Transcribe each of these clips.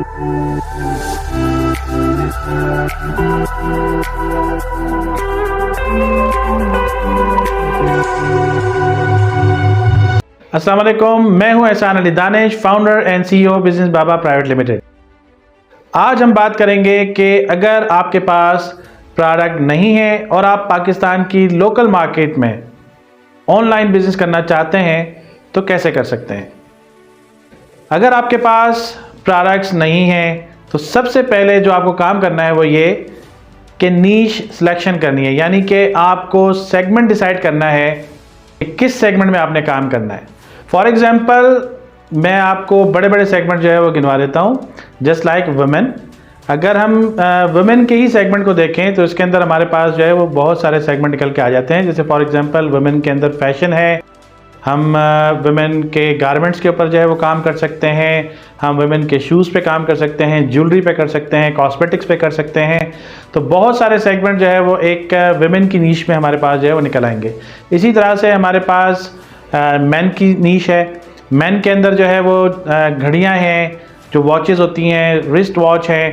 अस्सलाम वालेकुम, मैं हूं एहसान Ali Danish, founder and CEO business Baba private limited. आज हम बात करेंगे कि अगर आपके पास प्रोडक्ट नहीं है और आप पाकिस्तान की लोकल मार्केट में ऑनलाइन बिजनेस करना चाहते हैं तो कैसे कर सकते हैं। अगर आपके पास प्रोडक्ट्स नहीं हैं तो सबसे पहले जो आपको काम करना है वो ये कि नीश सिलेक्शन करनी है, यानी कि आपको सेगमेंट डिसाइड करना है कि किस सेगमेंट में आपने काम करना है। फॉर एग्जांपल मैं आपको बड़े बड़े सेगमेंट जो है वो गिनवा देता हूँ, जस्ट लाइक वुमेन। अगर हम वुमेन के ही सेगमेंट को देखें तो इसके अंदर हमारे पास जो है वो बहुत सारे सेगमेंट निकल के आ जाते हैं। जैसे फॉर एग्जांपल वुमेन के अंदर फैशन है, हम वुमेन के गारमेंट्स के ऊपर जो है वो काम कर सकते हैं, हम वुमेन के शूज़ पे काम कर सकते हैं, ज्वेलरी पे कर सकते हैं, कॉस्मेटिक्स पे कर सकते हैं। तो बहुत सारे सेगमेंट जो है वो एक वुमेन की नीश में हमारे पास जो है वो निकल आएंगे। इसी तरह से हमारे पास मैन की नीश है। मैन के अंदर जो है वो घड़ियाँ हैं, जो वॉचेस होती हैं, रिस्ट वॉच हैं।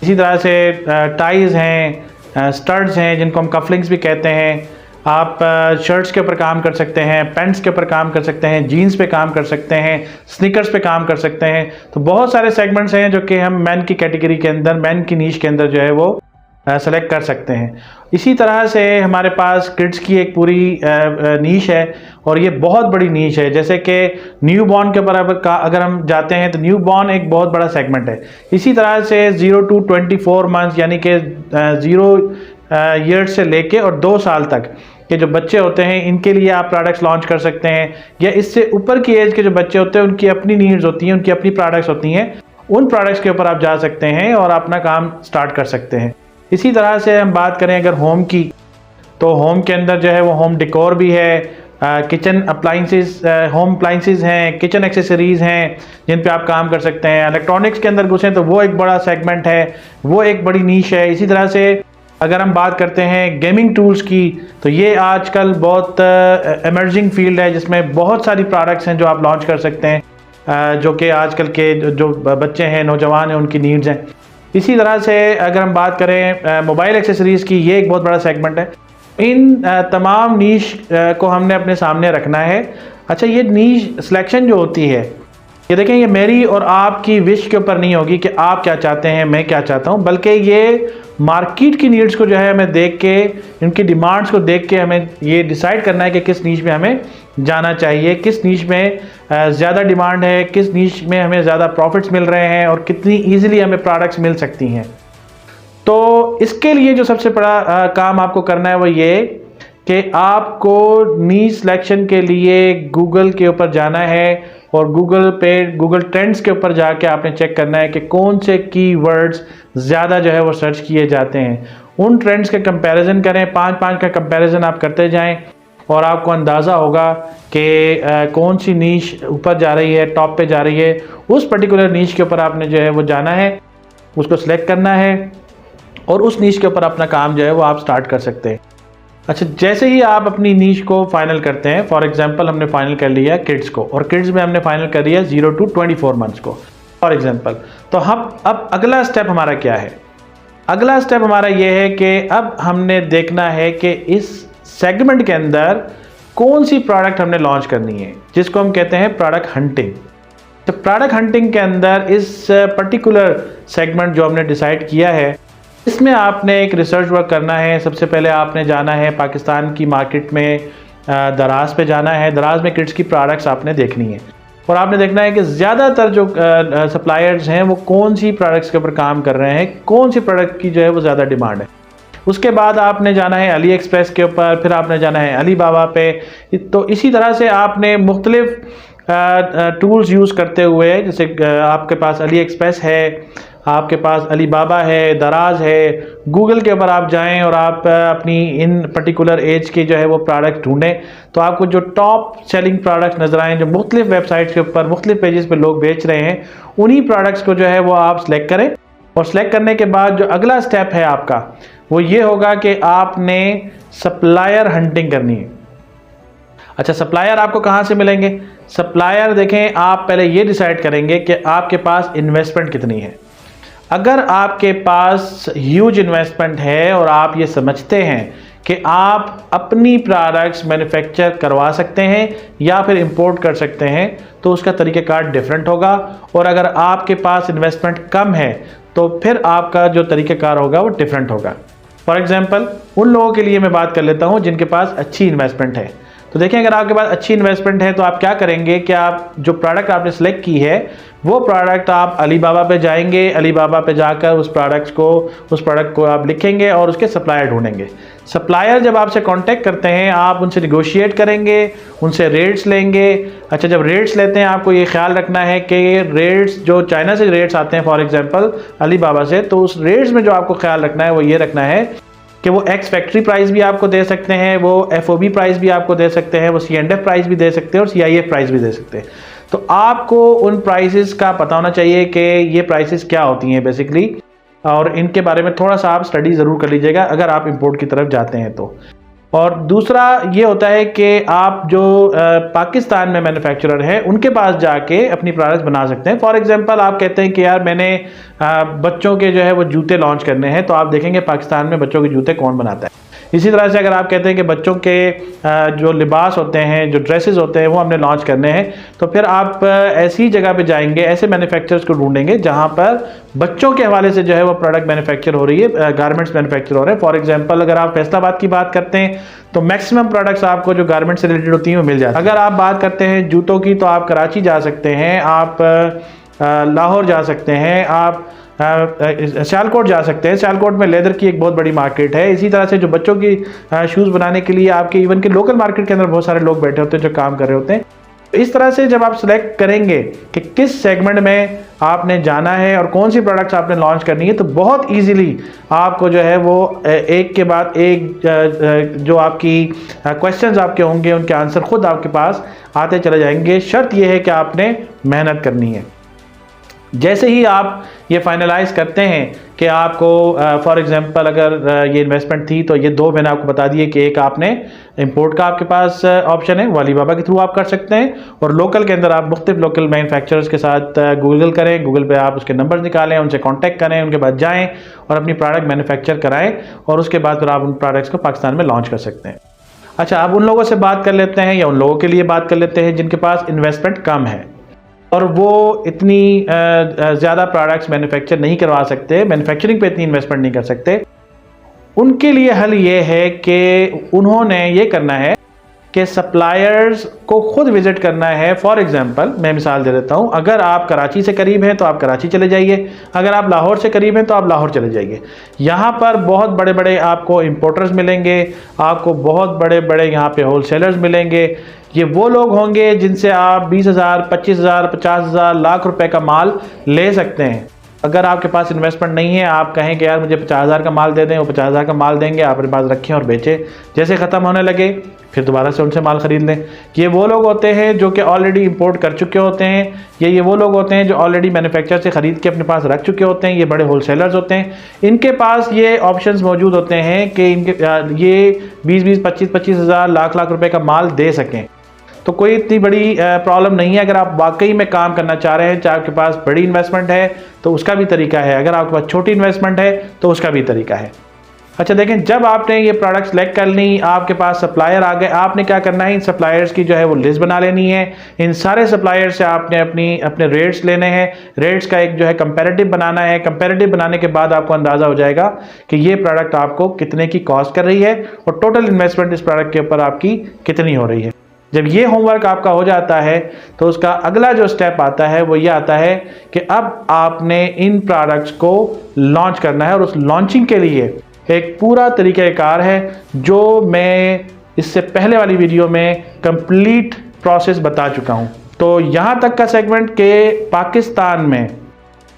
इसी तरह से टाइज़ हैं, स्टड्स हैं जिनको हम कफलिंग्स भी कहते हैं। आप शर्ट्स के ऊपर काम कर सकते हैं, पैंट्स के ऊपर काम कर सकते हैं, जीन्स पे काम कर सकते हैं, स्नीकर्स पे काम कर सकते हैं। तो बहुत सारे सेगमेंट्स हैं जो कि हम मैन की कैटेगरी के अंदर, मैन की नीश के अंदर जो है वो सेलेक्ट कर सकते हैं। इसी तरह से हमारे पास किड्स की एक पूरी नीश है और ये बहुत बड़ी नीश है। जैसे कि न्यू बॉर्न के ऊपर अगर हम जाते हैं तो न्यू बॉर्न एक बहुत बड़ा सेगमेंट है। इसी तरह से 0 to 24 मंथ्स यानी कि 0 ईयर्स से लेके और 2 साल तक के जो बच्चे होते हैं इनके लिए आप प्रोडक्ट्स लॉन्च कर सकते हैं। या इससे ऊपर की एज के जो बच्चे होते हैं उनकी अपनी नीड्स होती हैं, उनकी अपनी प्रोडक्ट्स होती हैं, उन प्रोडक्ट्स के ऊपर आप जा सकते हैं और अपना काम स्टार्ट कर सकते हैं। इसी तरह से हम बात करें अगर होम की, तो होम के अंदर जो है वो होम डेकोर भी है, किचन अप्लाइंसेस, होम अप्लाइंसेस हैं, किचन एक्सेसरीज़ हैं जिन पे आप काम कर सकते हैं। इलेक्ट्रॉनिक्स के अंदर घुसें तो वो एक बड़ा सेगमेंट है, वो एक बड़ी नीश है। इसी तरह से अगर हम बात करते हैं गेमिंग टूल्स की, तो ये आजकल बहुत एमर्जिंग फील्ड है जिसमें बहुत सारी प्रोडक्ट्स हैं जो आप लॉन्च कर सकते हैं, जो कि आजकल के जो बच्चे हैं, नौजवान हैं, उनकी नीड्स हैं। इसी तरह से अगर हम बात करें मोबाइल एक्सेसरीज़ की, ये एक बहुत बड़ा सेगमेंट है। इन तमाम नीश को हमने अपने सामने रखना है। अच्छा, ये नीश सिलेक्शन जो होती है, ये देखें, ये मेरी और आपकी विश के ऊपर नहीं होगी कि आप क्या चाहते हैं, मैं क्या चाहता हूँ, बल्कि ये मार्केट की नीड्स को जो है हमें देख के, इनकी डिमांड्स को देख के हमें ये डिसाइड करना है कि किस नीश में हमें जाना चाहिए, किस नीश में ज़्यादा डिमांड है, किस नीश में हमें ज़्यादा प्रॉफिट्स मिल रहे हैं और कितनी ईजिली हमें प्रोडक्ट्स मिल सकती हैं। तो इसके लिए जो सबसे बड़ा काम आपको करना है वो ये कि आपको नीश सिलेक्शन के लिए गूगल के ऊपर जाना है और गूगल ट्रेंड्स के ऊपर जाके आपने चेक करना है कि कौन से कीवर्ड्स ज़्यादा जो है वो सर्च किए जाते हैं। उन ट्रेंड्स के कंपैरिजन करें, 5 का कंपैरिजन आप करते जाएं और आपको अंदाज़ा होगा कि कौन सी नीश ऊपर जा रही है, टॉप पे जा रही है। उस पर्टिकुलर नीश के ऊपर आपने जो है वो जाना है, उसको सिलेक्ट करना है और उस नीश के ऊपर अपना काम जो है वो आप स्टार्ट कर सकते हैं। अच्छा, जैसे ही आप अपनी नीश को फाइनल करते हैं, फॉर एग्जांपल हमने फाइनल कर लिया किड्स को और किड्स में हमने फाइनल कर लिया 0 to 24 मंथ्स को फॉर एग्जांपल, तो हम अब अगला स्टेप हमारा क्या है? अगला स्टेप हमारा ये है कि अब हमने देखना है कि इस सेगमेंट के अंदर कौन सी प्रोडक्ट हमने लॉन्च करनी है, जिसको हम कहते हैं प्रोडक्ट हंटिंग। तो प्रोडक्ट हंटिंग के अंदर इस पर्टिकुलर सेगमेंट जो हमने डिसाइड किया है, इसमें आपने एक रिसर्च वर्क करना है। सबसे पहले आपने जाना है पाकिस्तान की मार्केट में, दराज पे जाना है। दराज में किड्स की प्रोडक्ट्स आपने देखनी है और आपने देखना है कि ज़्यादातर जो सप्लायर्स हैं वो कौन सी प्रोडक्ट्स के ऊपर काम कर रहे हैं, कौन सी प्रोडक्ट की जो है वो ज़्यादा डिमांड है। उसके बाद आपने जाना है अली एक्सप्रेस के ऊपर, फिर आपने जाना है अली बाबा पे। तो इसी तरह से आपने मुख्तलिफ टूल्स यूज़ करते हुए, जैसे आपके पास अली एक्सप्रेस है, आपके पास अली बाबा है, दराज है, गूगल के ऊपर आप जाएं और आप अपनी इन पर्टिकुलर एज के जो है वो प्रोडक्ट ढूंढें तो आपको जो टॉप सेलिंग प्रोडक्ट्स नज़र आएँ, जो मुख्तलिफ वेबसाइट्स के ऊपर मुख्तलिफ पेजेस पे लोग बेच रहे हैं, उन्हीं प्रोडक्ट्स को जो है वो आप सेलेक्ट करें। और सेलेक्ट करने के बाद जो अगला स्टेप है आपका वो ये होगा कि आपने सप्लायर हंटिंग करनी है। अच्छा, सप्लायर आपको कहाँ से मिलेंगे? सप्लायर देखें, आप पहले ये डिसाइड करेंगे कि आपके पास इन्वेस्टमेंट कितनी है। अगर आपके पास ह्यूज इन्वेस्टमेंट है और आप ये समझते हैं कि आप अपनी प्रोडक्ट्स मैन्युफैक्चर करवा सकते हैं या फिर इंपोर्ट कर सकते हैं, तो उसका तरीक़ाकार डिफरेंट होगा। और अगर आपके पास इन्वेस्टमेंट कम है तो फिर आपका जो तरीक़ाकार होगा वो डिफरेंट होगा। फॉर एग्जांपल, उन लोगों के लिए मैं बात कर लेता हूं जिनके पास अच्छी इन्वेस्टमेंट है। तो देखिए, अगर आपके पास अच्छी इन्वेस्टमेंट है तो आप क्या करेंगे कि आप जो प्रोडक्ट आपने सेलेक्ट की है वो प्रोडक्ट आप अलीबाबा पे जाएंगे, अलीबाबा पे जाकर उस प्रोडक्ट को आप लिखेंगे और उसके सप्लायर ढूंढेंगे। सप्लायर जब आपसे कांटेक्ट करते हैं, आप उनसे निगोशिएट करेंगे, उनसे रेट्स लेंगे। अच्छा, जब रेट्स लेते हैं आपको ये ख्याल रखना है कि रेट्स जो चाइना से रेट्स आते हैं फॉर एग्जांपल अलीबाबा से, तो उस रेट्स में जो आपको ख्याल रखना है वो ये रखना है कि वो एक्स फैक्ट्री प्राइस भी आपको दे सकते हैं, वो FOB प्राइस भी आपको दे सकते हैं, वो C&F प्राइस भी दे सकते हैं और CIF प्राइस भी दे सकते हैं। तो आपको उन प्राइसेस का पता होना चाहिए कि ये प्राइसेस क्या होती हैं बेसिकली, और इनके बारे में थोड़ा सा आप स्टडी ज़रूर कर लीजिएगा अगर आप इंपोर्ट की तरफ जाते हैं तो। और दूसरा ये होता है कि आप जो पाकिस्तान में मैन्युफैक्चरर हैं उनके पास जाके अपनी प्रोडक्ट्स बना सकते हैं। फॉर एग्जांपल, आप कहते हैं कि यार मैंने बच्चों के जो है वो जूते लॉन्च करने हैं, तो आप देखेंगे पाकिस्तान में बच्चों के जूते कौन बनाता है। इसी तरह से अगर आप कहते हैं कि बच्चों के जो लिबास होते हैं, जो ड्रेसेस होते हैं वो हमने लॉन्च करने हैं, तो फिर आप ऐसी जगह पे जाएंगे, ऐसे मैन्युफैक्चरर्स को ढूंढेंगे जहां पर बच्चों के हवाले से जो है वो प्रोडक्ट मैन्युफैक्चर हो रही है, गारमेंट्स मैन्युफैक्चर हो रहे हैं। फॉर एग्जांपल, अगर आप फैसलाबाद की बात करते हैं तो मैक्सिमम प्रोडक्ट्स आपको जो गारमेंट से रिलेटेड होती हैं वो मिल जाती है। अगर आप बात करते हैं जूतों की तो आप कराची जा सकते हैं, आप लाहौर जा सकते हैं, आप सियालकोट जा सकते हैं। सियालकोट में लेदर की एक बहुत बड़ी मार्केट है। इसी तरह से जो बच्चों की शूज़ बनाने के लिए आपके इवन के लोकल मार्केट के अंदर बहुत सारे लोग बैठे होते हैं जो काम कर रहे होते हैं। इस तरह से जब आप सिलेक्ट करेंगे कि किस सेगमेंट में आपने जाना है और कौन सी प्रोडक्ट्स आपने लॉन्च करनी है, तो बहुत इजीली आपको जो है वो एक के बाद एक जो आपकी क्वेश्चंस आपके होंगे उनके आंसर खुद आपके पास आते चले जाएंगे। शर्त यह है कि आपने मेहनत करनी है। जैसे ही आप ये फाइनलाइज करते हैं कि आपको फॉर एग्जांपल अगर ये इन्वेस्टमेंट थी, तो ये दो मैंने आपको बता दिए कि एक आपने इंपोर्ट का आपके पास ऑप्शन है, वो अलीबाबा के थ्रू आप कर सकते हैं, और लोकल के अंदर आप मुख्तलिफ लोकल मैन्युफैक्चरर्स के साथ गूगल करें, गूगल पे आप उसके नंबर निकालें, उनसे कॉन्टैक्ट करें, उनके बाद जाएँ और अपनी प्रोडक्ट मैन्युफैक्चर कराएँ, और उसके बाद फिर आप उन प्रोडक्ट्स को पाकिस्तान में लॉन्च कर सकते हैं। अच्छा, अब उन लोगों से बात कर लेते हैं या उन लोगों के लिए बात कर लेते हैं जिनके पास इन्वेस्टमेंट कम है और वो इतनी ज़्यादा प्रोडक्ट्स मैन्युफैक्चर नहीं करवा सकते, मैन्युफैक्चरिंग पे इतनी इन्वेस्टमेंट नहीं कर सकते। उनके लिए हल ये है कि उन्होंने ये करना है कि सप्लायर्स को खुद विज़िट करना है। फॉर एग्जांपल, मैं मिसाल दे देता हूँ, अगर आप कराची से करीब हैं तो आप कराची चले जाइए, अगर आप लाहौर से करीब हैं तो आप लाहौर चले जाइए। यहाँ पर बहुत बड़े बड़े आपको इंपोर्टर्स मिलेंगे, आपको बहुत बड़े बड़े यहाँ पे होलसेलर्स मिलेंगे। ये वो लोग होंगे जिनसे आप 20,000, 25,000, 50,000, लाख रुपए का माल ले सकते हैं। अगर आपके पास इन्वेस्टमेंट नहीं है, आप कहें कि यार मुझे 50,000 का माल दे दें, वो 50,000 का माल देंगे, आप अपने पास रखें और बेचें, जैसे ख़त्म होने लगे फिर दोबारा से उनसे माल ख़रीद लें। ये वो लोग होते हैं जो कि ऑलरेडी इंपोर्ट कर चुके होते हैं, ये वो लोग होते हैं जो ऑलरेडी मैन्युफैक्चर से ख़रीद के अपने पास रख चुके होते हैं, ये बड़े होलसेलर्स होते हैं। इनके पास ये ऑप्शंस मौजूद होते हैं कि ये 20,000, 25,000, लाख रुपए का माल दे सकें। तो कोई इतनी बड़ी प्रॉब्लम नहीं है। अगर आप वाकई में काम करना चाह रहे हैं, चाहे आपके पास बड़ी इन्वेस्टमेंट है तो उसका भी तरीका है, अगर आपके पास छोटी इन्वेस्टमेंट है तो उसका भी तरीका है। अच्छा देखें, जब आपने ये प्रोडक्ट सेलेक्ट कर ली, आपके पास सप्लायर आ गए, आपने क्या करना है, इन सप्लायर्स की जो है वो लिस्ट बना लेनी है। इन सारे सप्लायर से आपने अपने रेट्स लेने हैं, रेट्स का एक जो है कंपैरेटिव बनाना है। कंपैरेटिव बनाने के बाद आपको अंदाज़ा हो जाएगा कि ये प्रोडक्ट आपको कितने की कॉस्ट कर रही है और टोटल इन्वेस्टमेंट इस प्रोडक्ट के ऊपर आपकी कितनी हो रही है। जब ये होमवर्क आपका हो जाता है तो उसका अगला जो स्टेप आता है वो ये आता है कि अब आपने इन प्रोडक्ट्स को लॉन्च करना है, और उस लॉन्चिंग के लिए एक पूरा तरीक़ाकार है जो मैं इससे पहले वाली वीडियो में कंप्लीट प्रोसेस बता चुका हूँ। तो यहाँ तक का सेगमेंट के पाकिस्तान में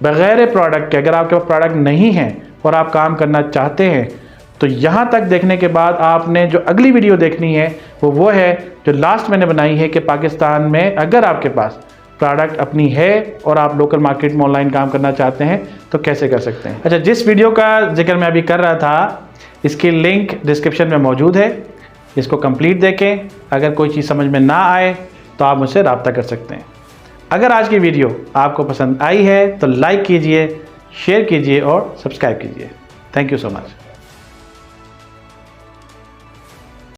बग़ैर प्रोडक्ट के, अगर आपके पास प्रोडक्ट नहीं है और आप काम करना चाहते हैं, तो यहाँ तक देखने के बाद आपने जो अगली वीडियो देखनी है वो है जो लास्ट मैंने बनाई है कि पाकिस्तान में अगर आपके पास प्रोडक्ट अपनी है और आप लोकल मार्केट में ऑनलाइन काम करना चाहते हैं तो कैसे कर सकते हैं। अच्छा, जिस वीडियो का जिक्र मैं अभी कर रहा था, इसकी लिंक डिस्क्रिप्शन में मौजूद है, इसको कंप्लीट देखें। अगर कोई चीज़ समझ में ना आए तो आप मुझसे रब्ता कर सकते हैं। अगर आज की वीडियो आपको पसंद आई है तो लाइक कीजिए, शेयर कीजिए और सब्सक्राइब कीजिए। Thank you so much.